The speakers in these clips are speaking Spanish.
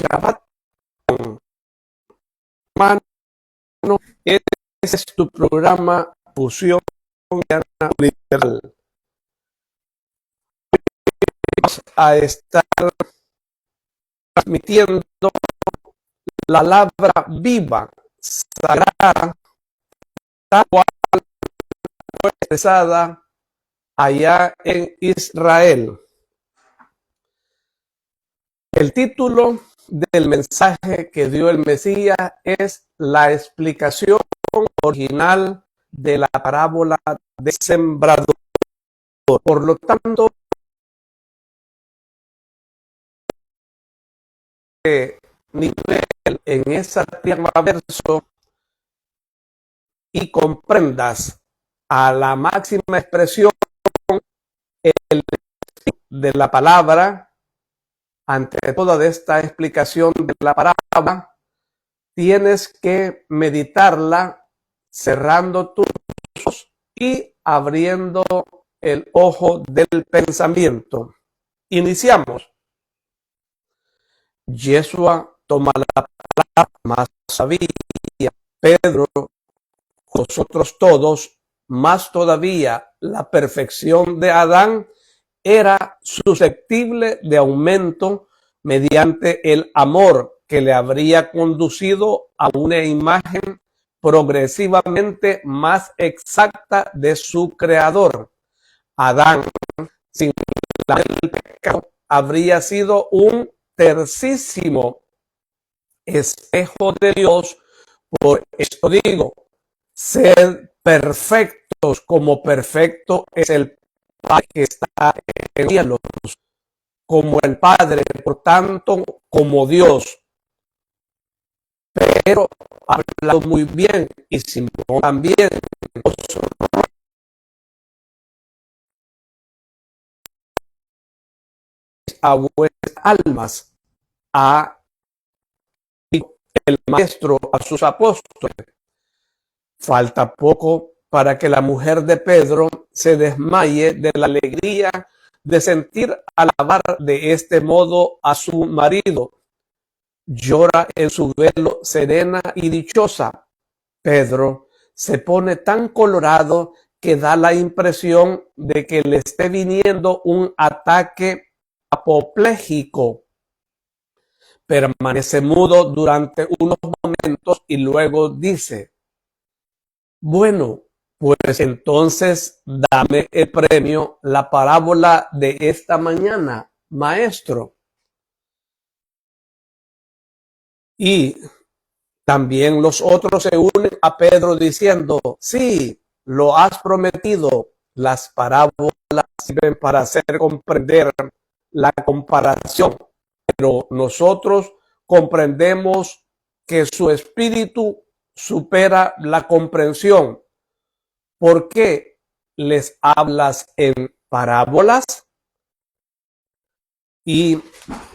Shabbat, hermano, este es tu programa Fusión Literal. Vamos a estar transmitiendo la palabra viva, sagrada, tal cual fue expresada allá en Israel. El título del mensaje que dio el Mesías es la explicación original de la parábola del sembrador. Por lo tanto, nivel en esa tierra verso y comprendas a la máxima expresión de la palabra. Ante toda esta explicación de la parábola, tienes que meditarla cerrando tus ojos y abriendo el ojo del pensamiento. Iniciamos. Yeshua toma la palabra, más sabía Pedro, vosotros todos, más todavía la perfección de Adán era susceptible de aumento mediante el amor que le habría conducido a una imagen progresivamente más exacta de su creador. Adán, sin el pecado, habría sido un tercísimo espejo de Dios. Por esto digo, sed perfectos como perfecto es el Padre que está en los cielos, como el Padre, por tanto, como Dios. Pero ha hablado muy bien, y Simón también, a vuestras almas, a el Maestro, a sus apóstoles. Falta poco para que la mujer de Pedro se desmaye de la alegría de sentir alabar de este modo a su marido. Llora en su velo serena y dichosa. Pedro se pone tan colorado que da la impresión de que le esté viniendo un ataque apopléjico. Permanece mudo durante unos momentos y luego dice: bueno, pues entonces dame el premio, la parábola de esta mañana, maestro. Y también los otros se unen a Pedro diciendo: sí, lo has prometido. Las parábolas sirven para hacer comprender la comparación, pero nosotros comprendemos que su espíritu supera la comprensión. ¿Por qué les hablas en parábolas? Y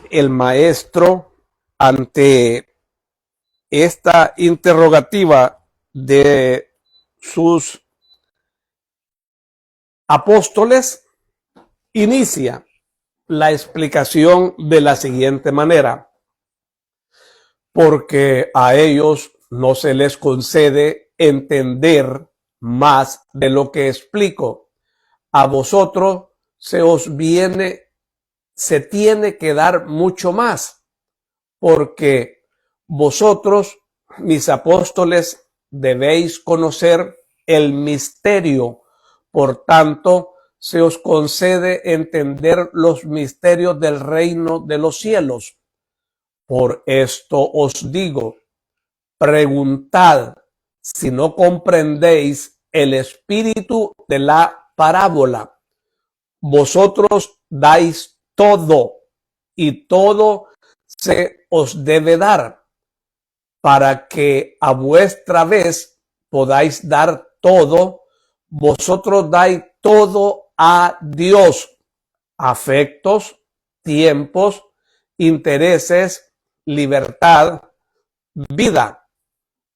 el maestro, ante esta interrogativa de sus apóstoles, inicia la explicación de la siguiente manera: porque a ellos no se les concede entender más de lo que explico. A vosotros se tiene que dar mucho más, porque vosotros, mis apóstoles, debéis conocer el misterio. Por tanto, se os concede entender los misterios del reino de los cielos. Por esto os digo, preguntad si no comprendéis el espíritu de la parábola. Vosotros dais todo, y todo se os debe dar, para que a vuestra vez podáis dar todo. Vosotros dais todo a Dios: afectos, tiempos, intereses, libertad, vida.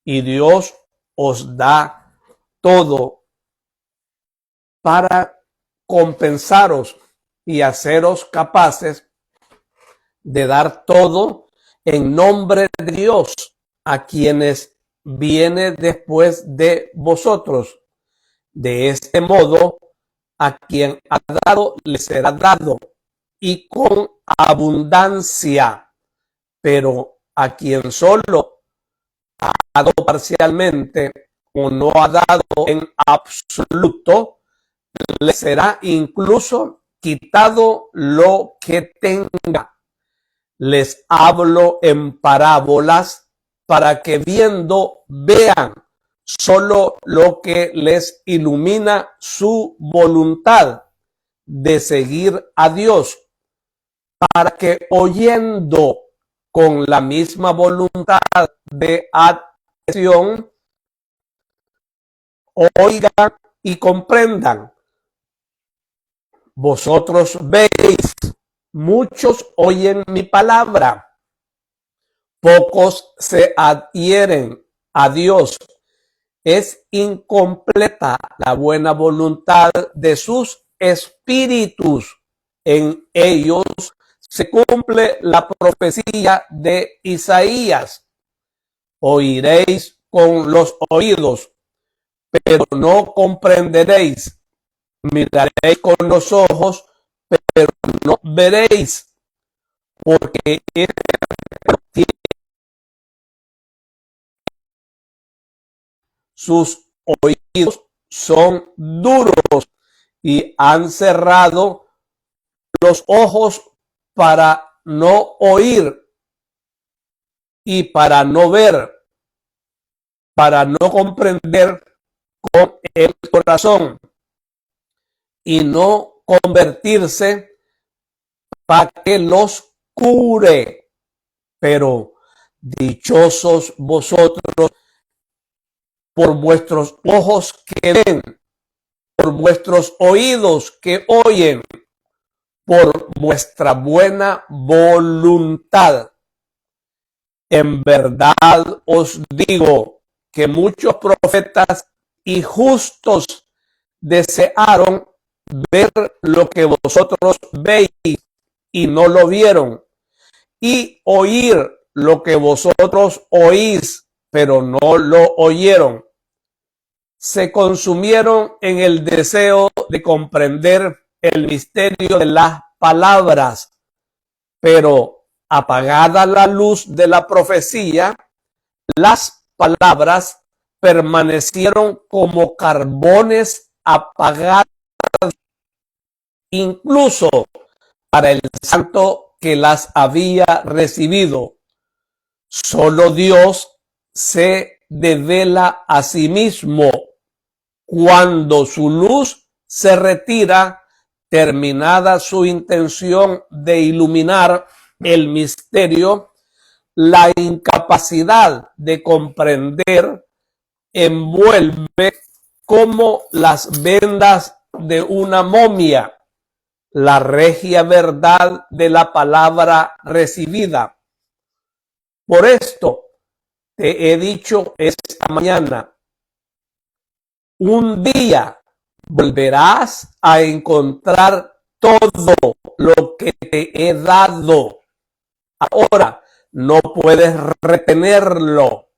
Y Dios os da todo para compensaros y haceros capaces de dar todo en nombre de Dios, a quienes viene después de vosotros. De este modo, a quien ha dado, le será dado, y con abundancia, pero a quien solo ha dado parcialmente o no ha dado en absoluto, le será incluso quitado lo que tenga. Les hablo en parábolas para que viendo vean solo lo que les ilumina su voluntad de seguir a Dios, para que oyendo con la misma voluntad de atención, oigan y comprendan. Vosotros veis, muchos oyen mi palabra, pocos se adhieren a Dios. Es incompleta la buena voluntad de sus espíritus. En ellos se cumple la profecía de Isaías. Oiréis con los oídos, pero no comprenderéis. Miraréis con los ojos, pero no veréis, porque sus oídos son duros y han cerrado los ojos para no oír y para no ver, para no comprender con el corazón y no convertirse, para que los cure. Pero dichosos vosotros por vuestros ojos que ven, por vuestros oídos que oyen, por vuestra buena voluntad. En verdad os digo que muchos profetas y justos desearon ver lo que vosotros veis y no lo vieron, y oír lo que vosotros oís, pero no lo oyeron. Se consumieron en el deseo de comprender el misterio de las palabras, pero apagada la luz de la profecía, las palabras permanecieron como carbones apagados, incluso para el santo que las había recibido. Solo Dios se devela a sí mismo cuando su luz se retira, terminada su intención de iluminar el misterio. La incapacidad de comprender envuelve como las vendas de una momia la regia verdad de la palabra recibida. Por esto te he dicho esta mañana, un día volverás a encontrar todo lo que te he dado. Ahora no puedes retenerlo,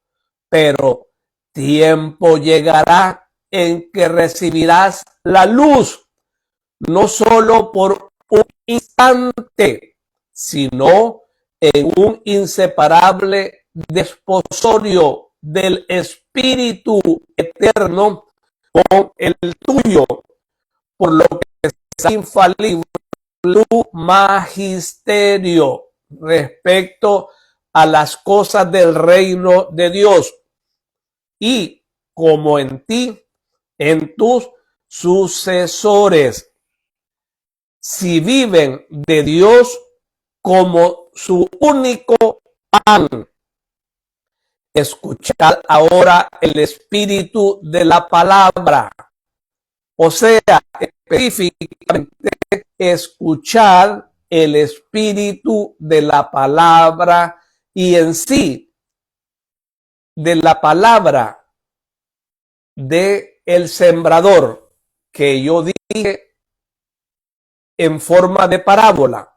pero tiempo llegará en que recibirás la luz, no solo por un instante, sino en un inseparable desposorio del Espíritu eterno con el tuyo, por lo que es infalible tu magisterio respecto a las cosas del reino de Dios, y como en ti, en tus sucesores, si viven de Dios como su único pan. Escuchad ahora el espíritu de la palabra. O sea, específicamente, escuchar el espíritu de la palabra y en sí de la palabra de el sembrador, que yo dije en forma de parábola.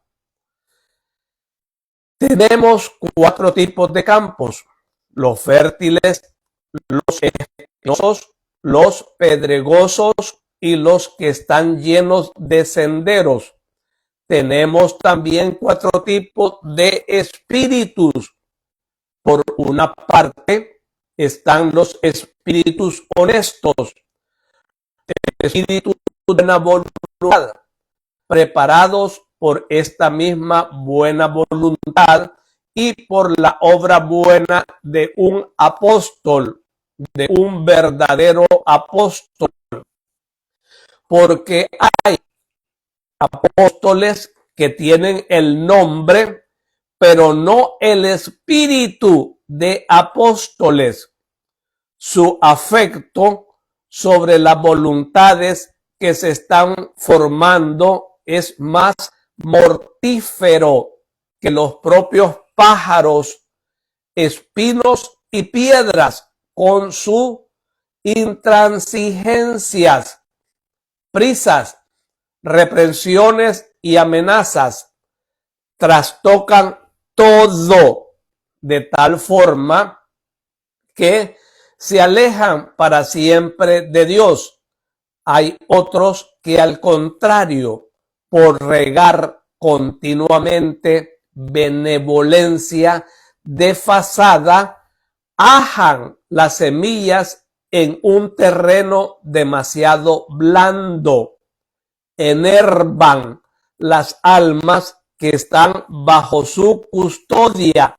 Tenemos 4 tipos de campos: los fértiles, los espinosos, los pedregosos y los que están llenos de senderos. Tenemos también 4 tipos de espíritus. Por una parte están los espíritus honestos, espíritus de buena voluntad, preparados por esta misma buena voluntad y por la obra buena de un apóstol, de un verdadero apóstol. Porque hay apóstoles que tienen el nombre, pero no el espíritu de apóstoles. Su afecto sobre las voluntades que se están formando es más mortífero que los propios pájaros, espinos y piedras, con sus intransigencias, prisas, reprensiones y amenazas. Trastocan todo de tal forma que se alejan para siempre de Dios. Hay otros que, al contrario, por regar continuamente benevolencia desfasada, ajan las semillas en un terreno demasiado blando, enervan las almas que están bajo su custodia.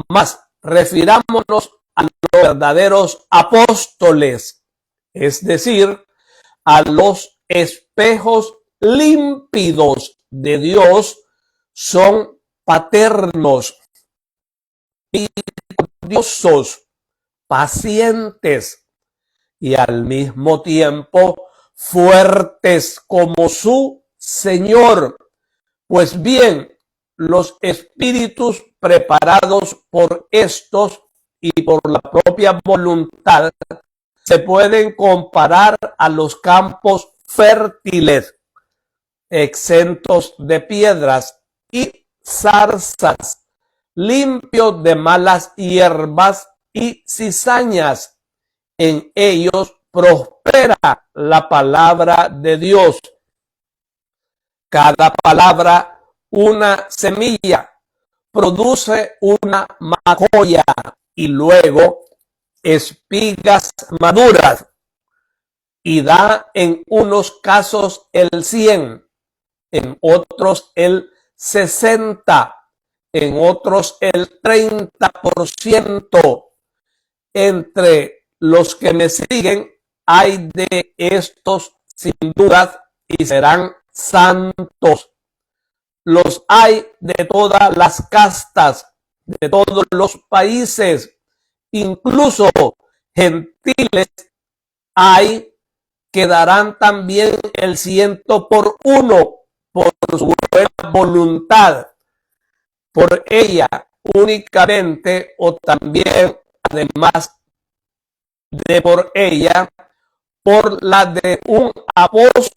Mas refirámonos a los verdaderos apóstoles, es decir, a los espejos límpidos de Dios. Son paternos, misericordiosos, pacientes y al mismo tiempo fuertes como su Señor. Pues bien, los espíritus preparados por estos y por la propia voluntad se pueden comparar a los campos fértiles, exentos de piedras y zarzas, limpios de malas hierbas y cizañas. En ellos prospera la palabra de Dios. Cada palabra, una semilla, produce una macolla y luego espigas maduras, y da en unos casos el 100, en otros el 60, en otros el 30%. Entre los que me siguen hay de estos sin duda y serán santos. Los hay de todas las castas, de todos los países, incluso gentiles hay que darán también el 100% por su buena voluntad, por ella únicamente, o también además de por ella, por la de un apóstol.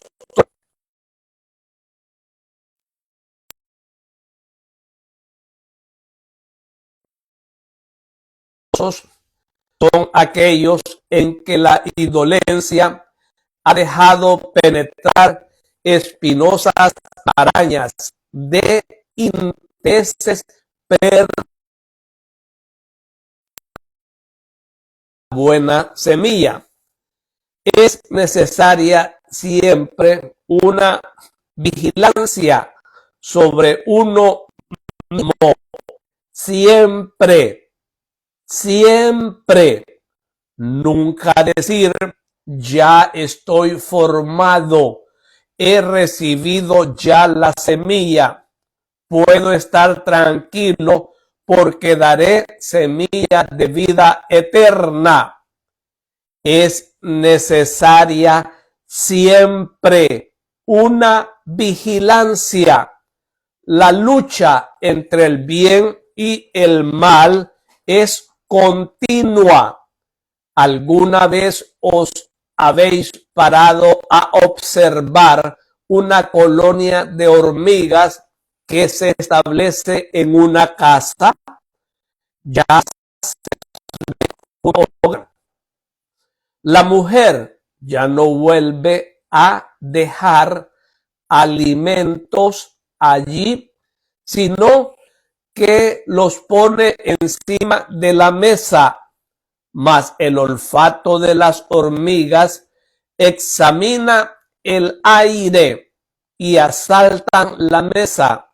Son aquellos en que la indolencia ha dejado penetrar espinosas arañas de intereses buena semilla. Es necesaria siempre una vigilancia sobre uno mismo. Siempre, siempre. Nunca decir, ya estoy formado, he recibido ya la semilla, puedo estar tranquilo porque daré semilla de vida eterna. Es necesaria siempre una vigilancia. La lucha entre el bien y el mal es continua. ¿Alguna vez os habéis parado a observar una colonia de hormigas que se establece en una casa ya un hogar. La mujer ya no vuelve a dejar alimentos allí, sino que los pone encima de la mesa, mas el olfato de las hormigas examina el aire y asaltan la mesa.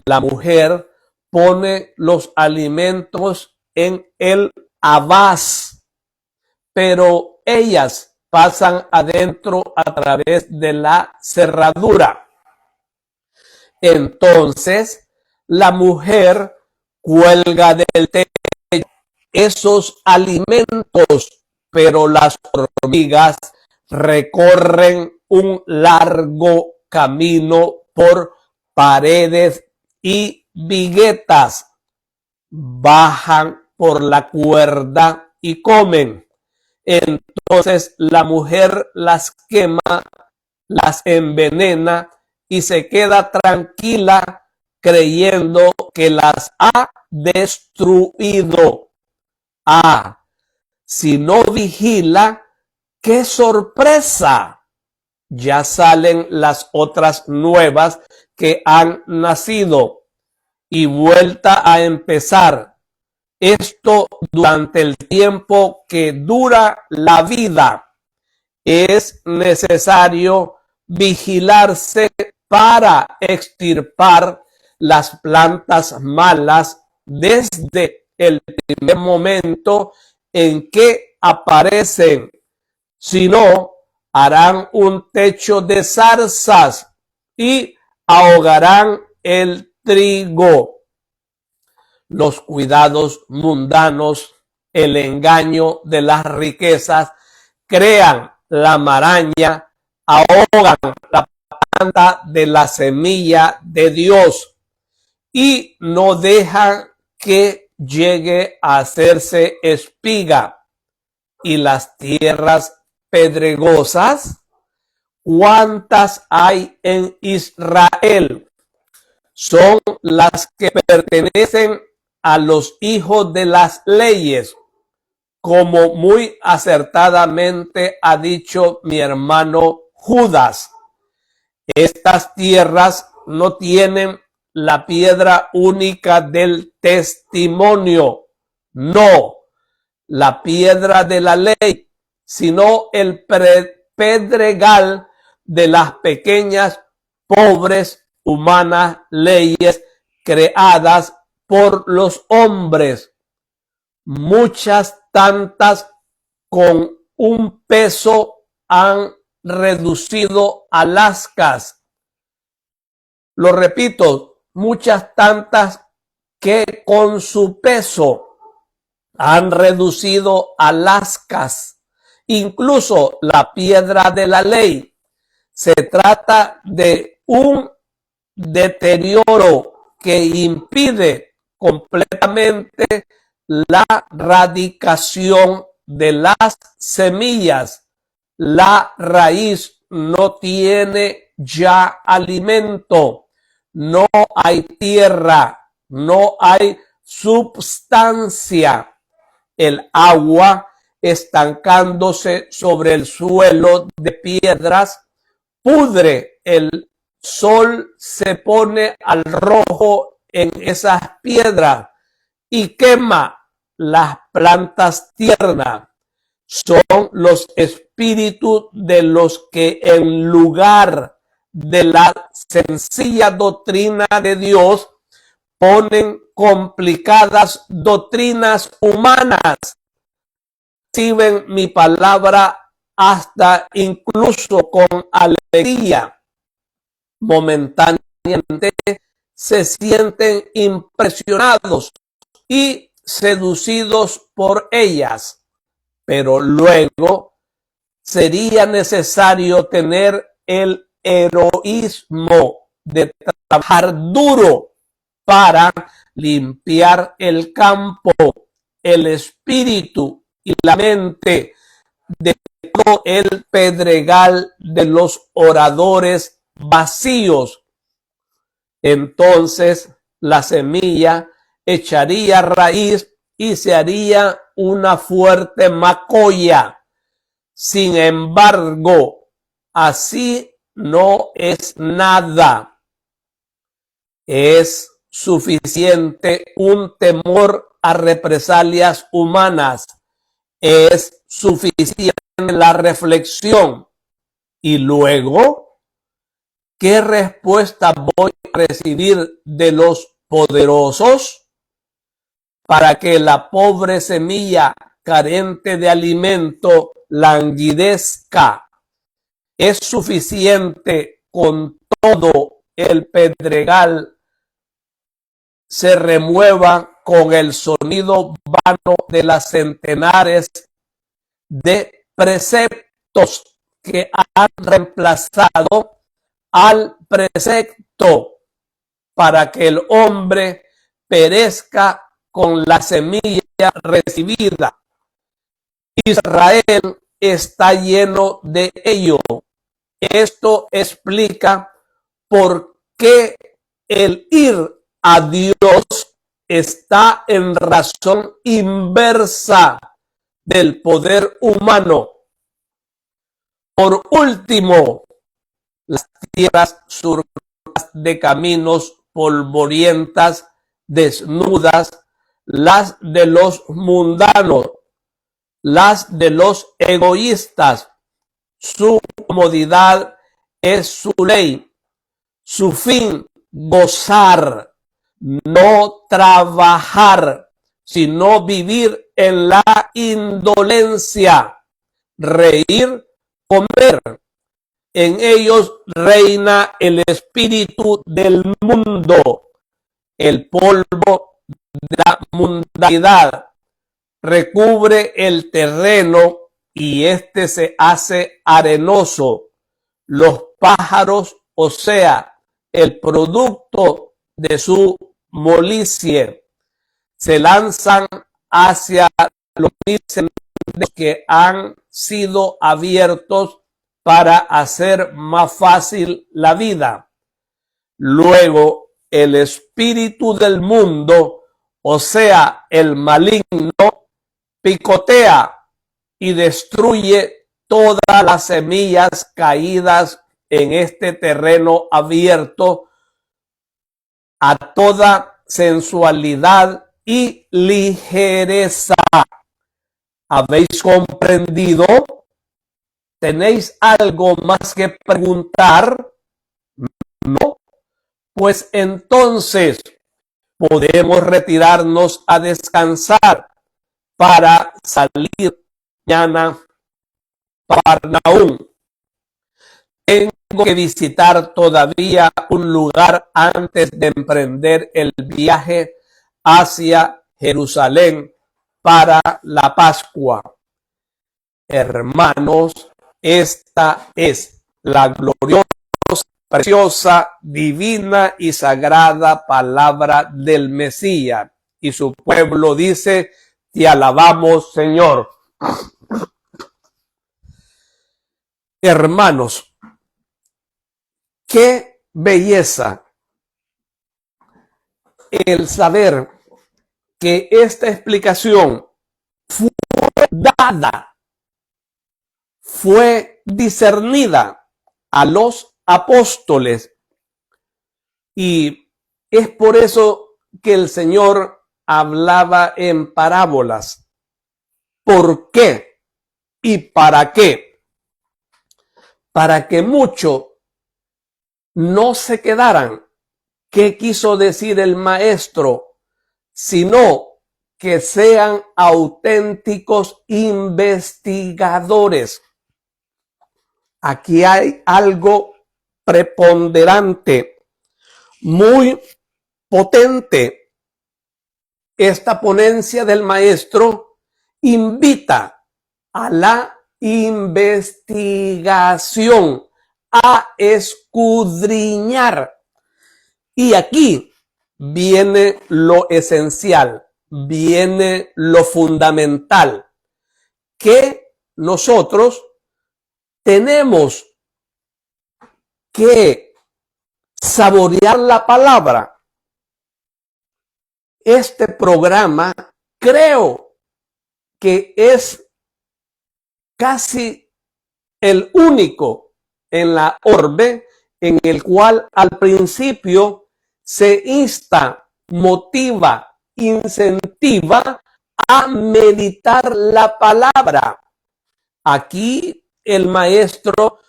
La mujer pone los alimentos en el abás, pero ellas pasan adentro a través de la cerradura. Entonces la mujer cuelga del techo esos alimentos, pero las hormigas recorren un largo camino por paredes y viguetas, bajan por la cuerda y comen. Entonces la mujer las quema, las envenena y se queda tranquila creyendo que las ha destruido. Ah, si no vigila, ¡qué sorpresa! Ya salen las otras nuevas que han nacido y vuelta a empezar. Esto durante el tiempo que dura la vida. Es necesario vigilarse para extirpar las plantas malas desde el primer momento en que aparecen. Si no, harán un techo de zarzas y ahogarán el trigo. Los cuidados mundanos, el engaño de las riquezas, crean la maraña, ahogan la planta de la semilla de Dios y no dejan que llegue a hacerse espiga. Y las tierras pedregosas, ¿cuántas hay en Israel? Son las que pertenecen a los hijos de las leyes, como muy acertadamente ha dicho mi hermano Judas. Estas tierras no tienen la piedra única del testimonio, no la piedra de la ley, sino el pedregal de las pequeñas, pobres, humanas leyes creadas por los hombres. Muchas tantas con un peso han reducido a lascas. Lo repito, muchas tantas que con su peso han reducido a lascas. Incluso la piedra de la ley. Se trata de un deterioro que impide completamente la radicación de las semillas. La raíz no tiene ya alimento, no hay tierra, no hay substancia. El agua estancándose sobre el suelo de piedras pudre. El sol se pone al rojo en esas piedras y quema las plantas tiernas. Son los espíritus de los que en lugar de la sencilla doctrina de Dios ponen complicadas doctrinas humanas. Reciben mi palabra hasta incluso con alegría. Momentáneamente se sienten impresionados y seducidos por ellas, pero luego sería necesario tener el heroísmo de trabajar duro para limpiar el campo, el espíritu y la mente de todo el pedregal de los oradores vacíos. Entonces la semilla echaría raíz y se haría una fuerte macolla. Sin embargo, así no es nada. Es suficiente un temor a represalias humanas. Es suficiente la reflexión. Y luego, ¿qué respuesta voy a recibir de los poderosos? Para que la pobre semilla carente de alimento languidezca. Es suficiente con todo el pedregal se remueva con el sonido vano de las centenares de preceptos que han reemplazado al precepto, para que el hombre perezca con la semilla recibida. Israel está lleno de ello. Esto explica por qué el ir a Dios está en razón inversa del poder humano. Por último, las tierras surcadas de caminos polvorientas, desnudas, las de los mundanos, las de los egoístas. Su comodidad es su ley, su fin gozar, no trabajar, sino vivir en la indolencia, reír, comer. En ellos reina el espíritu del mundo, el polvo de la mundanidad recubre el terreno y éste se hace arenoso. Los pájaros, o sea, el producto de su molicie, se lanzan hacia los que han sido abiertos para hacer más fácil la vida. Luego, el espíritu del mundo, o sea, el maligno, picotea y destruye todas las semillas caídas en este terreno abierto a toda sensualidad y ligereza. ¿Habéis comprendido? ¿Tenéis algo más que preguntar? No. Pues entonces podemos retirarnos a descansar para salir mañana para Naúm. Tengo que visitar todavía un lugar antes de emprender el viaje hacia Jerusalén para la Pascua. Hermanos, esta es la gloriosa, preciosa, divina y sagrada palabra del Mesías. Y su pueblo dice: te alabamos, Señor. Hermanos, qué belleza el saber que esta explicación fue dada, fue discernida a los apóstoles, y es por eso que el Señor hablaba en parábolas. ¿Por qué? ¿Y para qué? Para que muchos no se quedaran qué quiso decir el maestro, sino que sean auténticos investigadores. Aquí hay algo preponderante, muy potente. Esta ponencia del maestro invita a la investigación, a escudriñar. Y aquí viene lo esencial, viene lo fundamental, que nosotros tenemos que saborear la palabra. Este programa creo que es casi el único en la orbe en el cual al principio se insta, motiva, incentiva a meditar la palabra. Aquí el maestro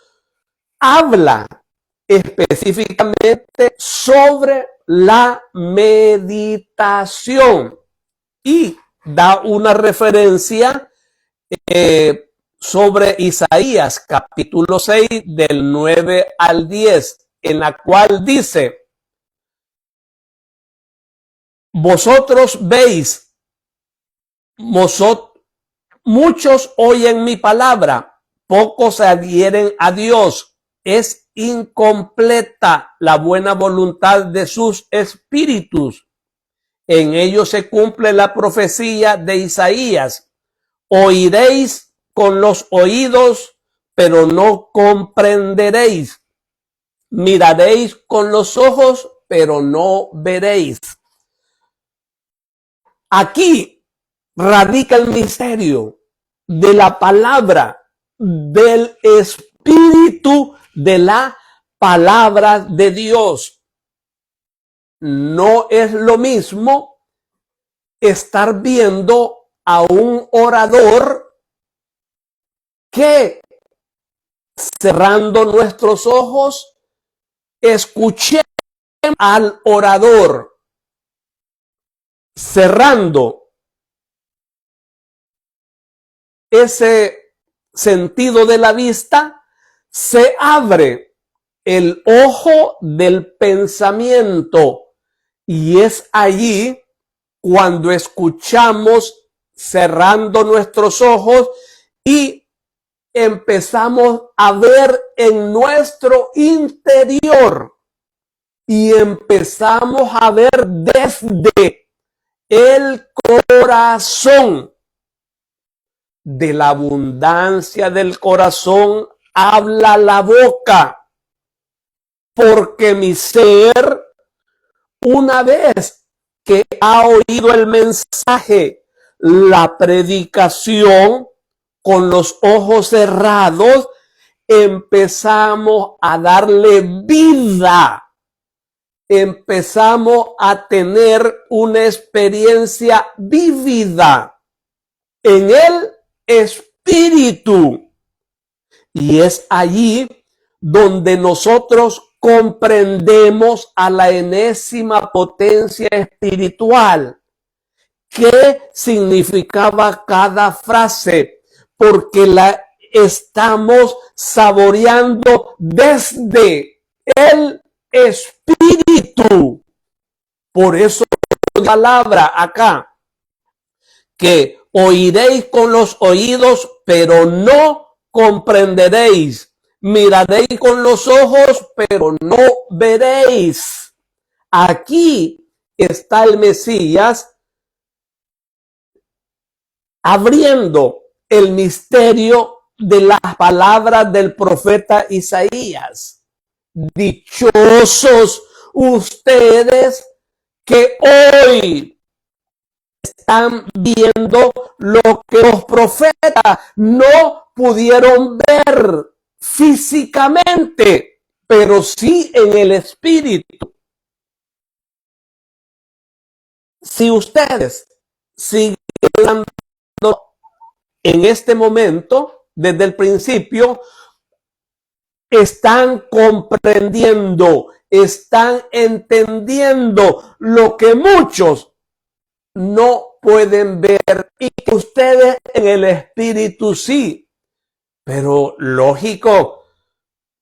habla específicamente sobre la meditación y da una referencia sobre Isaías capítulo 6 del 9 al 10, en la cual dice: vosotros veis, muchos oyen mi palabra, pocos se adhieren a Dios. Es incompleta la buena voluntad de sus espíritus. En ellos se cumple la profecía de Isaías: oiréis con los oídos, pero no comprenderéis. Miraréis con los ojos, pero no veréis. Aquí radica el misterio de la palabra, del espíritu de la palabra de Dios. No es lo mismo estar viendo a un orador que cerrando nuestros ojos escuchemos al orador. Cerrando ese sentido de la vista, se abre el ojo del pensamiento, y es allí cuando escuchamos cerrando nuestros ojos y empezamos a ver en nuestro interior y empezamos a ver desde el corazón. De la abundancia del corazón habla la boca, porque mi ser, una vez que ha oído el mensaje, la predicación, con los ojos cerrados, empezamos a darle vida. Empezamos a tener una experiencia vívida en el espíritu. Y es allí donde nosotros comprendemos a la enésima potencia espiritual qué significaba cada frase, porque la estamos saboreando desde el espíritu. Por eso la palabra acá, que oiréis con los oídos, pero no comprenderéis. Miraréis con los ojos, pero no veréis. Aquí está el Mesías abriendo el misterio de las palabras del profeta Isaías. Dichosos ustedes que hoy están viendo lo que los profetas no pudieron ver físicamente, pero sí en el espíritu. Si ustedes siguen en este momento, desde el principio, están comprendiendo, están entendiendo lo que muchos no pueden ver, y que ustedes en el espíritu sí. Pero lógico,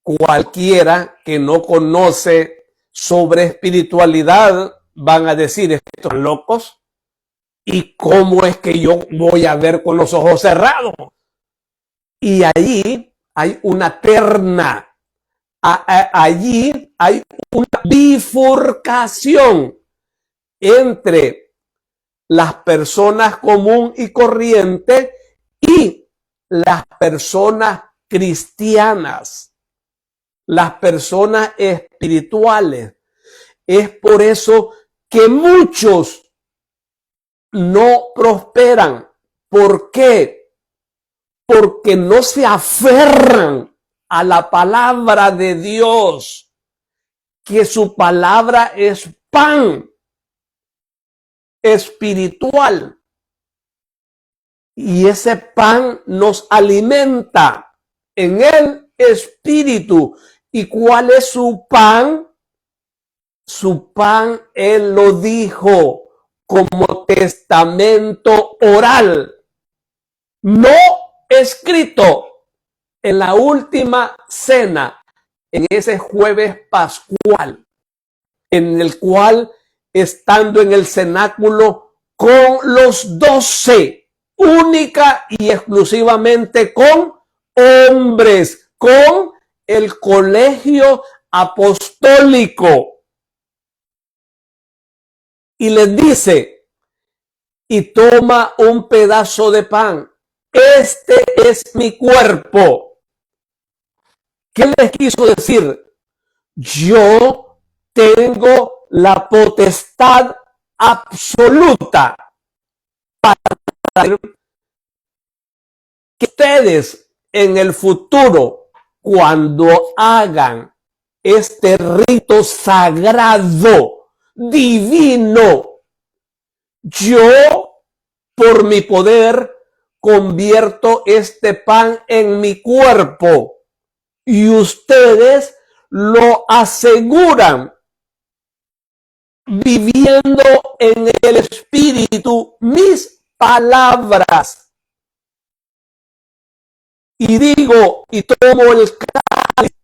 cualquiera que no conoce sobre espiritualidad van a decir: estos locos, ¿y cómo es que yo voy a ver con los ojos cerrados? Y allí hay una terna, allí hay una bifurcación entre las personas común y corriente y las personas cristianas. las personas espirituales. Es por eso que muchos no prosperan. ¿Por qué? Porque no se aferran a la palabra de Dios, que su palabra es pan espiritual. Y ese pan nos alimenta en el espíritu. ¿Y cuál es su pan? Su pan, él lo dijo como testamento oral, no escrito en la última cena, en ese jueves pascual, en el cual, estando en el cenáculo con los 12, única y exclusivamente con hombres, con el colegio apostólico, y les dice, y toma un pedazo de pan, este es mi cuerpo. ¿Qué les quiso decir? Yo tengo la potestad absoluta para que ustedes en el futuro, cuando hagan este rito sagrado, divino, yo por mi poder convierto este pan en mi cuerpo y ustedes lo aseguran viviendo en el espíritu mis palabras. Y digo y tomo el cáliz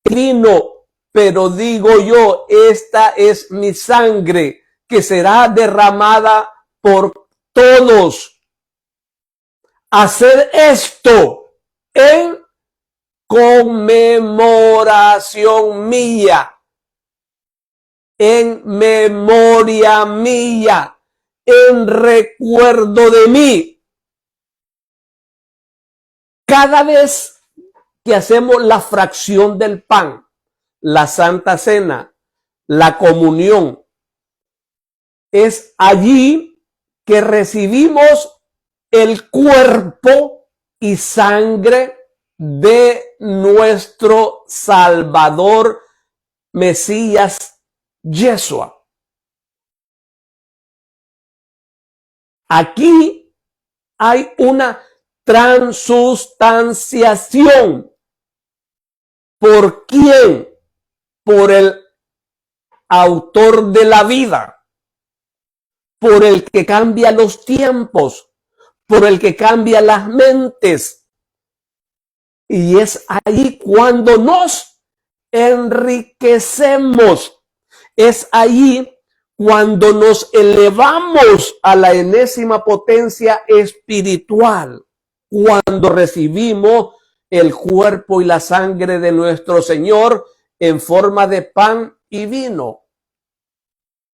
vino, pero digo yo, esta es mi sangre que será derramada por todos. Hacer esto en conmemoración mía, en memoria mía, en recuerdo de mí. Cada vez que hacemos la fracción del pan, la Santa Cena, la comunión, es allí que recibimos el cuerpo y sangre de nuestro Salvador Mesías Yeshua. Aquí hay una transustanciación. ¿Por quién? Por el autor de la vida, por el que cambia los tiempos, por el que cambia las mentes. Y es ahí cuando nos enriquecemos. Es ahí cuando nos elevamos a la enésima potencia espiritual, cuando recibimos el cuerpo y la sangre de nuestro Señor en forma de pan y vino.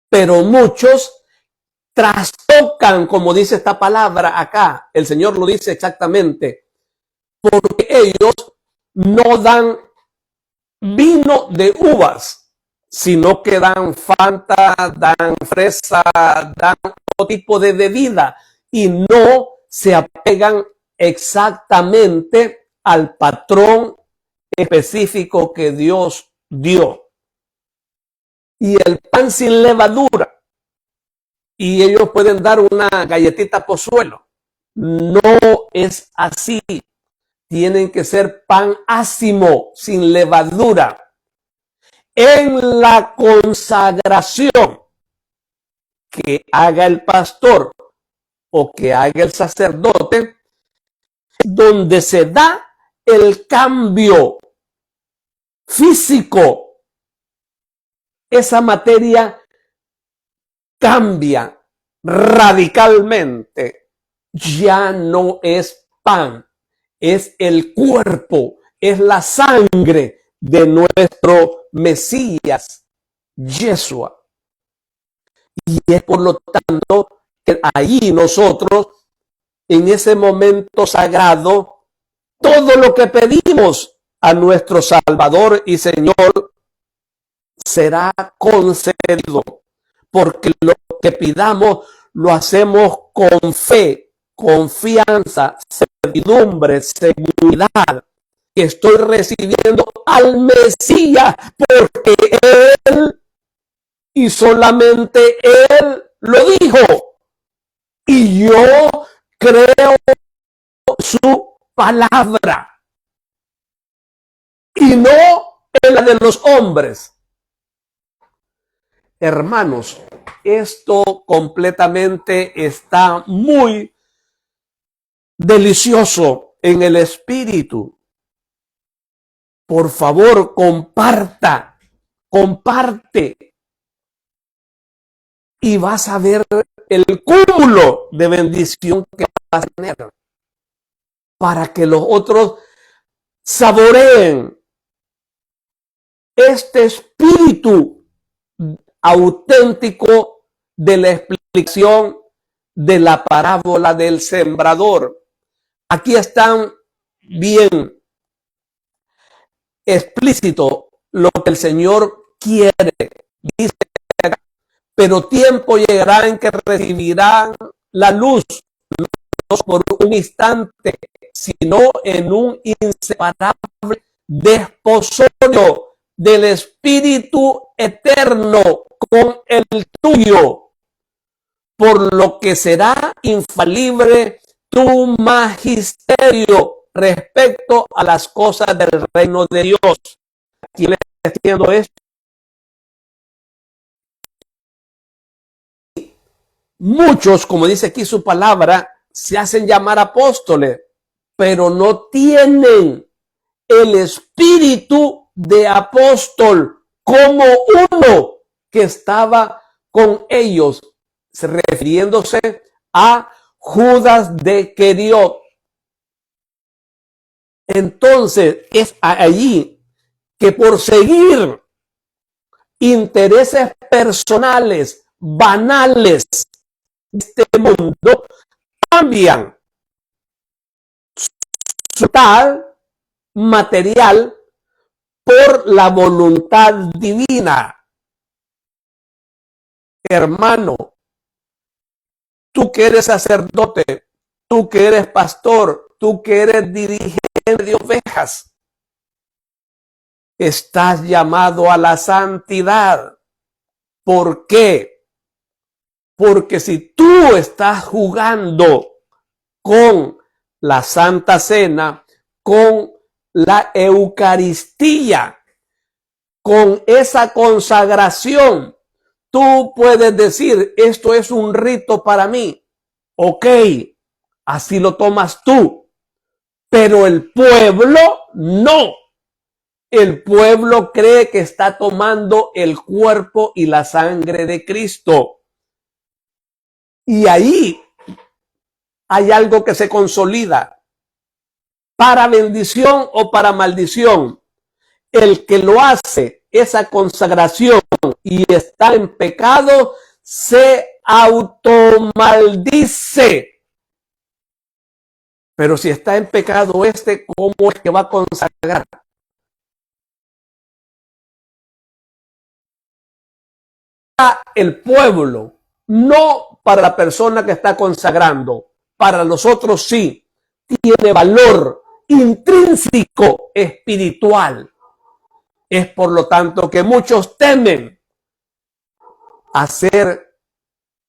Pero muchos trastocan, como dice esta palabra acá, el Señor lo dice exactamente, porque ellos no dan vino de uvas, sino que dan Fanta, dan fresa, dan otro tipo de bebida y no se apegan exactamente al patrón específico que Dios dio. Y el pan sin levadura, y ellos pueden dar una galletita pozuelo. No es así. Tienen que ser pan ácimo, sin levadura. En la consagración que haga el pastor o que haga el sacerdote, donde se da el cambio físico, esa materia cambia radicalmente. Ya no es pan, es el cuerpo, es la sangre de nuestro Mesías, Yeshua. Y es por lo tanto que ahí nosotros, en ese momento sagrado, todo lo que pedimos a nuestro Salvador y Señor será concedido, porque lo que pidamos lo hacemos con fe, confianza, certidumbre, seguridad, que estoy recibiendo al Mesías, porque Él y solamente Él lo dijo. Y yo creo su palabra y no en la de los hombres. Hermanos, esto completamente está muy delicioso en el espíritu. Por favor, comparte y vas a ver el cúmulo de bendición que vas a tener para que los otros saboreen este espíritu auténtico de la explicación de la parábola del sembrador. Aquí están bien explícito lo que el Señor quiere. Dice, pero tiempo llegará en que recibirán la luz, no por un instante, sino en un inseparable desposorio del Espíritu eterno con el tuyo, por lo que será infalible tu magisterio respecto a las cosas del reino de Dios. ¿Quién está haciendo esto? Muchos, como dice aquí su palabra, se hacen llamar apóstoles, pero no tienen el espíritu de apóstol como uno que estaba con ellos, refiriéndose a Judas de Queriot. Entonces es allí que por seguir intereses personales, banales de este mundo, cambian su tal material por la voluntad divina. Hermano, tú que eres sacerdote, tú que eres pastor, tú que eres dirigente de ovejas, estás llamado a la santidad. ¿Por qué? Porque si tú estás jugando con la Santa Cena, con la Eucaristía, con esa consagración, tú puedes decir, esto es un rito para mí. Ok, así lo tomas tú, pero el pueblo no. El pueblo cree que está tomando el cuerpo y la sangre de Cristo. Y ahí hay algo que se consolida, para bendición o para maldición. El que lo hace, esa consagración, y está en pecado, se automaldice. Pero si está en pecado ¿cómo es que va a consagrar? El pueblo, no para la persona que está consagrando, para nosotros sí, tiene valor intrínseco espiritual. Es por lo tanto que muchos temen hacer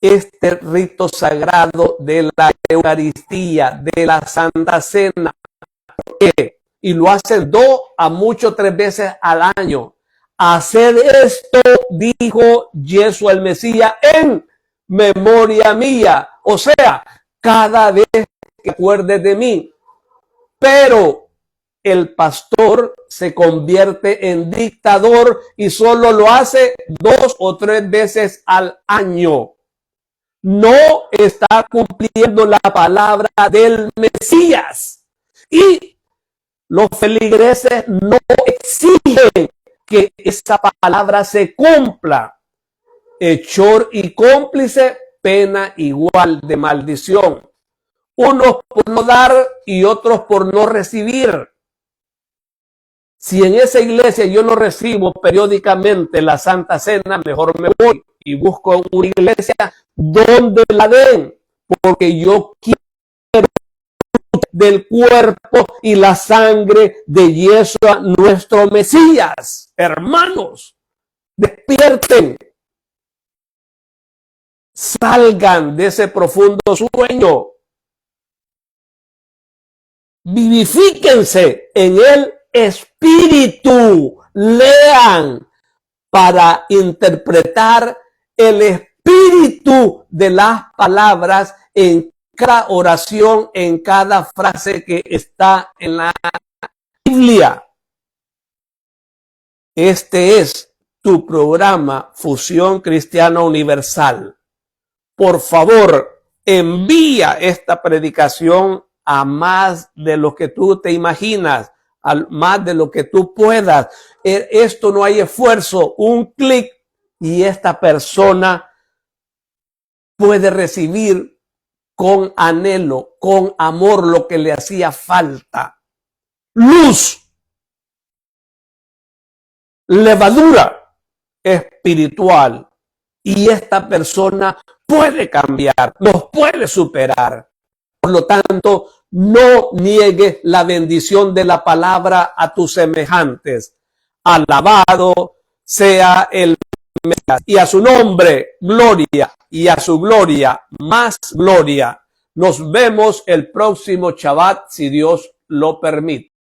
este rito sagrado de la Eucaristía, de la Santa Cena, y lo hacen 2 a mucho 3 veces al año. Hacer esto, dijo Yeshua el Mesías, en memoria mía. O sea, cada vez que acuerdes de mí. Pero el pastor se convierte en dictador y solo lo hace 2 o 3 veces al año. No está cumpliendo la palabra del Mesías. Y los feligreses no exigen que esa palabra se cumpla. Hechor y cómplice, pena igual de maldición. Unos por no dar y otros por no recibir. Si en esa iglesia yo no recibo periódicamente la Santa Cena, mejor me voy y busco una iglesia donde la den, porque yo quiero del cuerpo y la sangre de Yeshua, nuestro Mesías. Hermanos, despierten, salgan de ese profundo sueño, vivifíquense en el Espíritu, lean para interpretar el espíritu de las palabras en cada oración, en cada frase que está en la Biblia. Este es tu programa Fusión Cristiana Universal. Por favor, envía esta predicación a más de lo que tú te imaginas, a más de lo que tú puedas. Esto no hay esfuerzo, un clic y esta persona puede recibir con anhelo, con amor lo que le hacía falta. Luz, levadura espiritual. Y esta persona puede cambiar, nos puede superar. Por lo tanto, no niegues la bendición de la palabra a tus semejantes. Alabado sea el Mesías, y a su nombre gloria, y a su gloria más gloria. Nos vemos el próximo Shabbat, si Dios lo permite.